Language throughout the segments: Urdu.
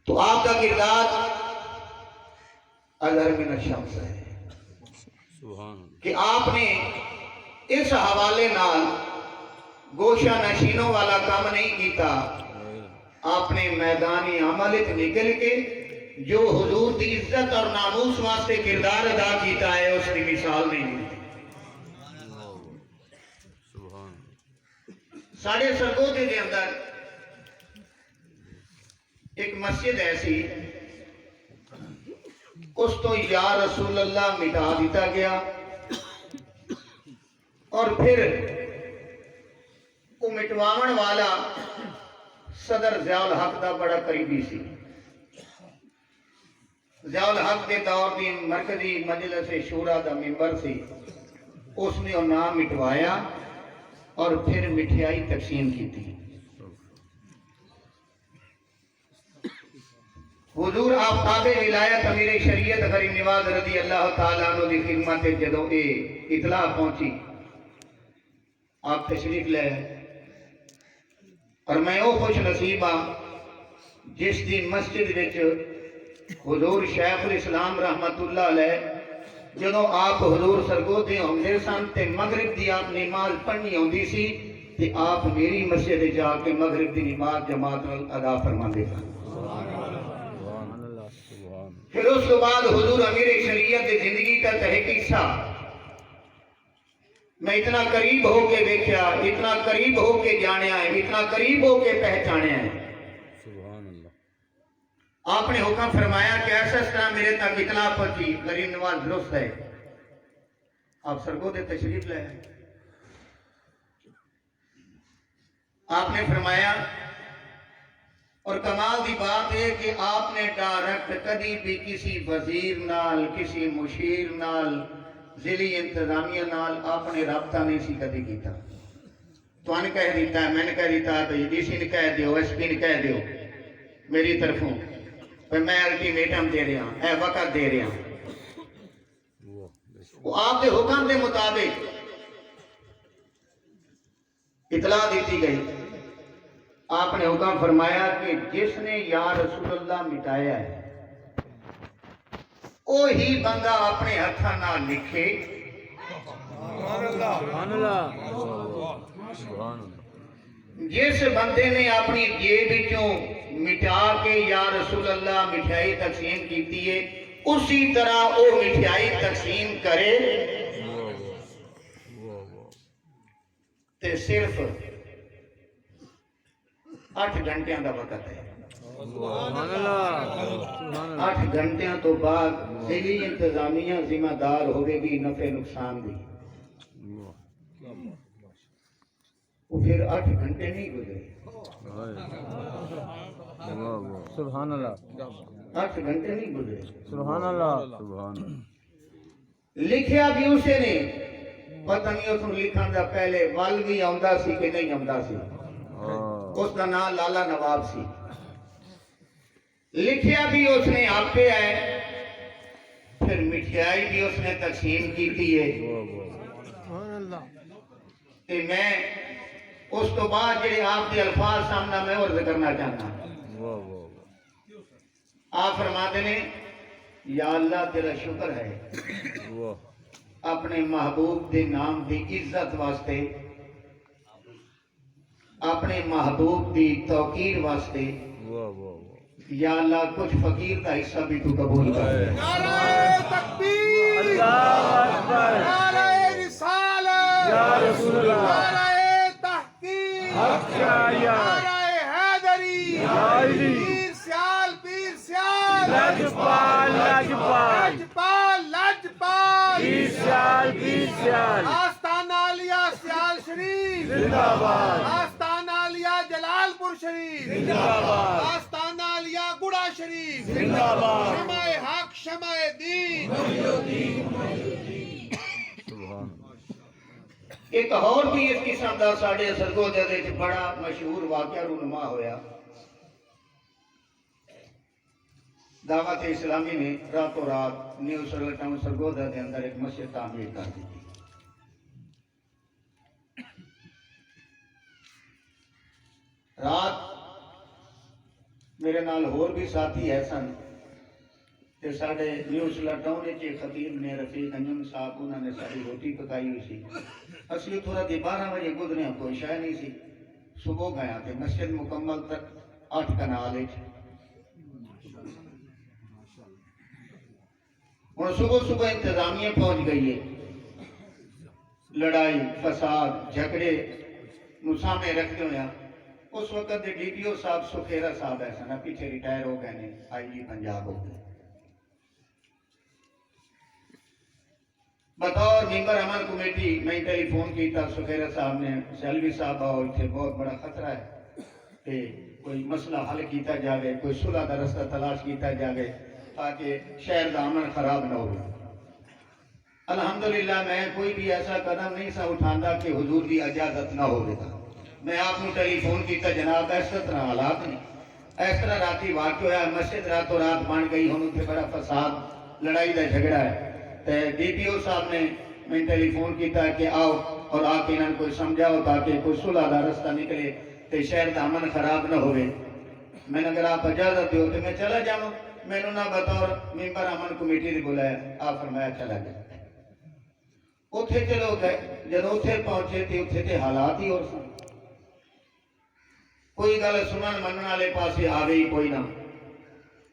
تو آپ کا کردار اظہر من الشمس ہے کہ آپ نے اس حوالے نال گوشہ نشینوں والا کام نہیں کیتا، آپ نے میدانی عمل نکل کے جو حضور دی عزت اور ناموس واسطے کردار ادا کیتا ہے اس کی مثال نہیں ملتی۔ ساڑھے سرگودے کے اندر ایک مسجد ایسی، اس تو یا رسول اللہ مٹا دیتا گیا، اور پھر وہ مٹواون والا صدر ضیاء الحق دا بڑا قریبی سی۔ ضیاء الحق دے دور دی مرکزی مجلس شورا دا ممبر سی، اس نے وہ نام مٹوایا اور پھر مٹھائی تقسیم کی تھی۔ حضور آفتاب ولایت امیر شریعت غریب نواز رضی اللہ تعالیٰ عنہ دی خدمت جدوں اے اطلاع پہنچی، آپ تشریف لے، اور میں وہ خوش نصیب ہاں جس دی مسجد وچ حضور شیخ الاسلام رحمت اللہ علیہ جدوں آپ حضور سرگودے ہوندے سن تے مغرب دی آپ نماز پڑھنی ہوندی سی تے آپ میری مسجد جا کے مغرب دی نماز جماعت نال ادا فرماندے سن۔ پھر اس کے بعد حضور امیر شریعت دی زندگی کا تحقیقہ میں اتنا قریب ہو کے دیکھا، اتنا قریب ہو کے جانیا ہے، اتنا قریب ہو کے پہچانیا ہے۔ آپ نے حکم فرمایا کہ ایسا اس طرح میرے تک اطلاع پہنچی، غریب نواز درست ہے، آپ سرگودے تشریف لے آئے۔ آپ نے فرمایا، اور کمال دی بات ہے کہ آپ نے ڈائریکٹ کبھی بھی کسی وزیر نال، کسی مشیر نال، ضلعی انتظامیہ نال آپ نے رابطہ نہیں سی کبھی کیتا۔ تو انہیں کہہ دیتا ہے، میں نے کہہ دیتا ہے، ڈی سی نے کہہ دیو، ایس پی نے کہہ دیو میری طرفوں، میں الٹیمیٹم دے رہا ہوں، اے وقت دے رہا ہوں۔ وہ آپ کے حکم کے مطابق اطلاع دیتی گئی۔ آپ نے حکم فرمایا کہ جس نے یا رسول اللہ مٹایا ہے وہی بندہ اپنے ہتھاں نال لکھے۔ جس بندے نے اپنی جیب وچوں مٹا کے یا رسول اللہ مٹھائی تقسیم کیتی ہے، اسی طرح وہ مٹھائی تقسیم کرے تے صرف 8 گھنٹیاں دا وقت ہے۔ 8 گھنٹیاں تو بعد ضلعی انتظامیہ ذمہ دار ہوئے گی نفع نقصان دی۔ وہ پھر 8 گھنٹے نہیں گزرے، سبحان اللہ، 8 گھنٹے نہیں گزرے، سبحان اللہ۔ لکھیا بھی اسے نے، پتہ نہیں اس نے لکھن دا پہلے ول بھی آندا سی کہ نہیں آندا سی، اس کا نام لالا نواب سی۔ لکھیا بھی اس نے آپ پہ ہے، پھر مٹھائی بھی اس نے تقسیم کی تھی ہے۔ کہ میں اس تو بعد جڑے آپ کے الفاظ سامنا میں عرض کرنا چاہتا ہوں۔ آپ فرماتے ہیں، یا اللہ تیرا شکر ہے اپنے محبوب دے نام دی عزت واسطے، اپنے محبوب دی توقیر واسطے، یا اللہ کچھ فقیر کا حصہ بھی تو قبول کر۔ نعرہ تکبیر، اللہ اکبر، نعرہ رسالت، یا رسول اللہ، نعرہ تحقیق، حق شاہیہ، نعرہ حیدری، حیدری، پیر سیال، پیر سیال، لجپال، لجپال، لجپال، لجپال، پیر سیال، پیر سیال، آستانہ علیہ سیال شریف زندہ باد، آستانہ علیہ جلال پور شریف زندہ باد، آستانہ علیہ گڑا شریف زندہ باد، شمع حق، شمع دین۔ ایک اور بھی اس قسم دا ساڑھے سرگودے دے وچ بڑا مشہور واقعہ رونما ہویا۔ دعوت اسلامی نے راتوں رات نیو سرگل ٹاؤن سرگودہ دے اندر ایک مسجد تعمیر کر دی تھی۔ رات میرے نال ہور بھی ساتھی ہے سن تے ساڈے نیوزلا ٹاؤن وچ خطیب نے رفیق انجم صاحب انہوں نے ساری روٹی پکائی ہوئی سی اسی تھوڑا دی 12 بجے گزرے کوئی شے نہیں سی صبح گیا تے مسجد مکمل تک 8 کنال وچ ہن صبح انتظامیہ پہنچ گئی ہے لڑائی فساد جھگڑے نو سامنے رکھتے ہویا اس وقت ڈی پی او صاحب سکھیرا صاحب ایسا نا پیچھے ریٹائر ہو گئے نے آئی جی پنجاب ہو گئے بطور ممبر امن کمیٹی میں ٹیلی فون کیتا سکھیرا صاحب نے سیلوی صاحب آؤ اتنے بہت بڑا خطرہ ہے کہ کوئی مسئلہ حل کیتا جاوے کوئی صلح دا رستہ تلاش کیتا جاوے تاکہ شہر دا امن خراب نہ ہو الحمدللہ میں کوئی بھی ایسا قدم نہیں سا اٹھاندا کہ حضور دی اجازت نہ ہو دیتا میں آپ کو ٹیلی فون کیتا جناب اس طرح حالات نہیں اس طرح راتی واقع ہوا مسجد راتوں رات بن گئی ہن اتنے بڑا فساد لڑائی دا جھگڑا ہے تے ڈی پی او صاحب نے میں ٹیلی فون کیتا کہ آؤ اور آ کے انہوں کوئی سمجھاؤ تاکہ کوئی صلح دا رستہ نکلے تے شہر دا امن خراب نہ ہوئے میں نے اگر آپ اجازت دیو تو میں چلا جاؤں میں نے نہ بطور ممبر امن کمیٹی نے بلایا آپ فرمایا چلا گیا اتھے چلو گئے جب اتھے پہنچے تھے اتھے تے حالات ہی اور سن کوئی گل سنن منن والے پاسے آ گئی کوئی نہ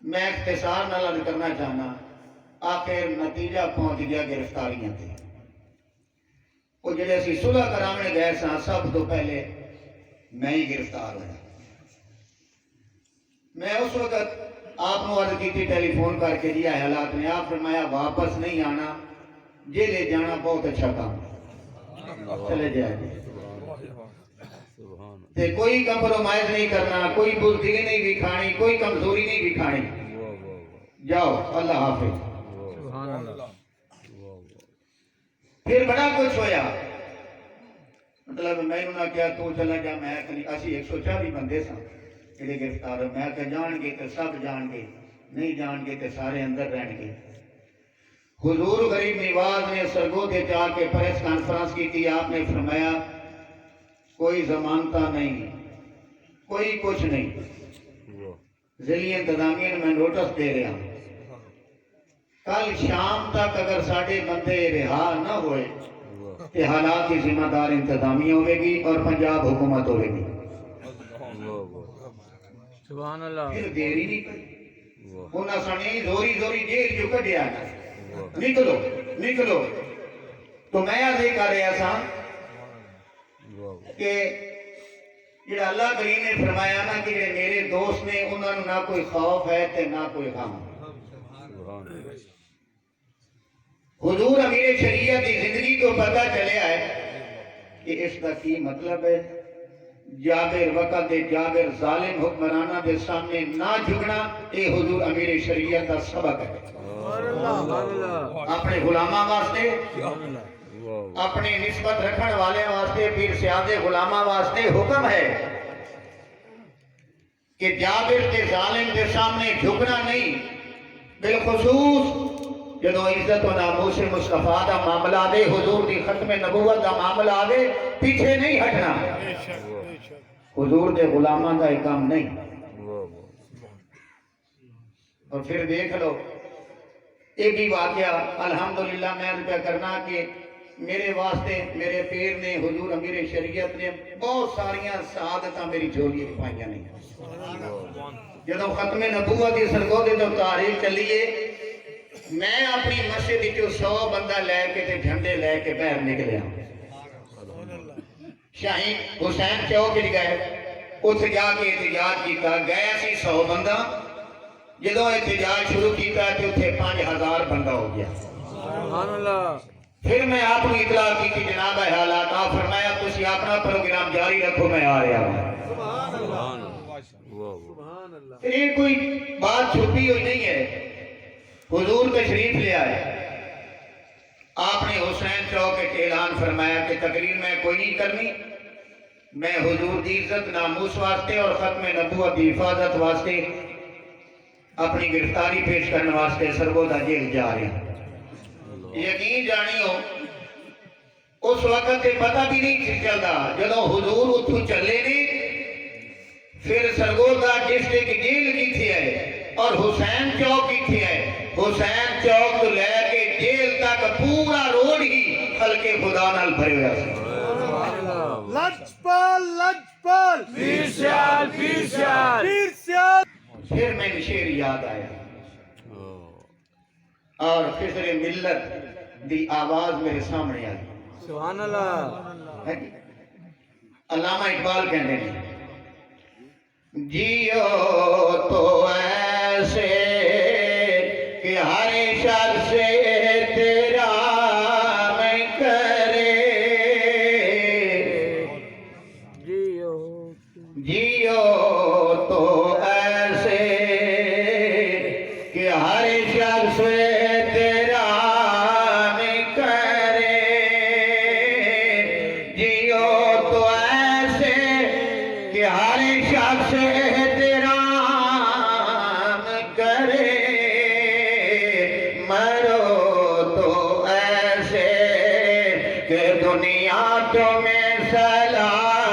میں اختصار نال عرض کرنا چاہنا آخر نتیجہ پہنچ گیا گرفتاریاں تھے وہ جڑے اسی صلح کرانے گئے ساں سب تو پہلے میں ہی گرفتار ہوا میں اس وقت آپ نے عرض کی تھی ٹیلی فون کر کے دیا حالات نے آپ فرمایا واپس نہیں آنا جیلے جانا بہت اچھا کام ہے چلے جائے تے کوئی کمپرومائز نہیں کرنا کوئی بزدلی نہیں دکھانی کوئی کمزوری نہیں دکھانی جاؤ اللہ حافظ پھر بڑا کچھ ہویا مطلب میں انہوں نے کیا تو چلا جا میں اسی 140 بندے سن جڑے گرفتار ہو میں کہ جان گے تو سب جان گے نہیں جان گے تو سارے اندر رہن گے حضور غریب نواز نے سرگودے جا کے پریس کانفرنس کی تھی آپ نے فرمایا کوئی ضمانتہ نہیں کوئی کچھ نہیں ضلعی انتظامیہ نے میں نوٹس دے رہا ہوں کل شام تک اگر ساڑھے بندے رہا نہ ہوئے تو حالات کی ذمہ دار انتظامیہ ہوئے گی اور پنجاب حکومت ہوئے گی سبحان اللہ پھر دیری نہیں پڑی انہاں سنی زوری زوری جیل جو کڈیا نکلو نکلو تو میں آدھے کر رہا سا کہ جڑا اللہ کریم نے فرمایا نا کہ جڑے میرے دوست نے انہوں نے نہ کوئی خوف ہے تے نہ کوئی غم حضور امیر شریعت کی زندگی کو پتہ چلے آئے کہ اس کا کی مطلب ہے جابر وقت جابر ظالم حکمرانہ دے سامنے نہ جھکنا اے حضور امیر شریعت کا سبق ہے اپنے غلامہ واسطے اپنی نسبت رکھن والے واسطے پیر سیادے غلامہ واسطے حکم ہے کہ جابر کے ظالم کے سامنے جھکنا نہیں بالخصوص جدو عزت و ناموس مصطفیٰ دا معاملہ آوے حضور دی ختم نبوت دا معاملہ آوے پیچھے نہیں ہٹنا حضور دے غلامہ کا کام نہیں اور پھر دیکھ لو ایک بھی واقعہ الحمدللہ میں عرض کرنا کہ میرے واسطے میرے پیر نے حضور امیر شریعت نے بہت ساریاں سعادتاں میری جھولی پائیاں نہیں جدو ختم نبوت کی سرگودے جو تاریخ چلیے میں اپنی مسجد جو 100 بندہ لے کے تے جھنڈے لے کے باہر نکلیا شاہین حسین چوک گئے اتنے جا کے احتجاج کیتا گیا سی 100 بندہ جدو احتجاج شروع کیتا تے اتنے 5000 بندہ ہو گیا سبحان اللہ پھر میں آپ کو اطلاع کی کہ جناب حالات آپ فرمایا تسی اپنا پروگرام جاری رکھو میں آ رہا ہوں پھر یہ کوئی بات چھپی ہوئی نہیں ہے حضور تشریف لے آئے آپ نے حسین چوک کے اعلان فرمایا کہ تقریر میں کوئی نہیں کرنی میں حضور دی عزت ناموس واسطے اور ختم نبوت دی حفاظت واسطے اپنی گرفتاری پیش کرنے واسطے سرگودہ جیل جا رہے ہیں یقین جانی ہو اس وقت پتہ بھی نہیں چلتا جدو حضور اتھو چلے نے پھر سرگودا ڈسٹرکٹ جیل کی تھی ہے اور حسین چوک کی تھی ہے. حسین چوک تو لے کے جیل تک پورا روڈ ہی خلق خدا نال بھرے ہویا سی. لجپال لجپال پیر سیال پیر سیال پیر سیال. پھر میں شعر یاد آیا اور فکر ملت دی آواز میرے سامنے آئی. سبحان اللہ. ہے جی؟ علامہ اقبال کہتے ہیں جیو تو ایسے کہ ہر شخص تیرا میں کرے. جیو جیو تو ایسے کہ ہر شخص تیرا میں کرے. جیو تو ایسے کہ ہر شخص تیرا میں کرے. مرو تو ایسے کہ دنیا تمہیں سلام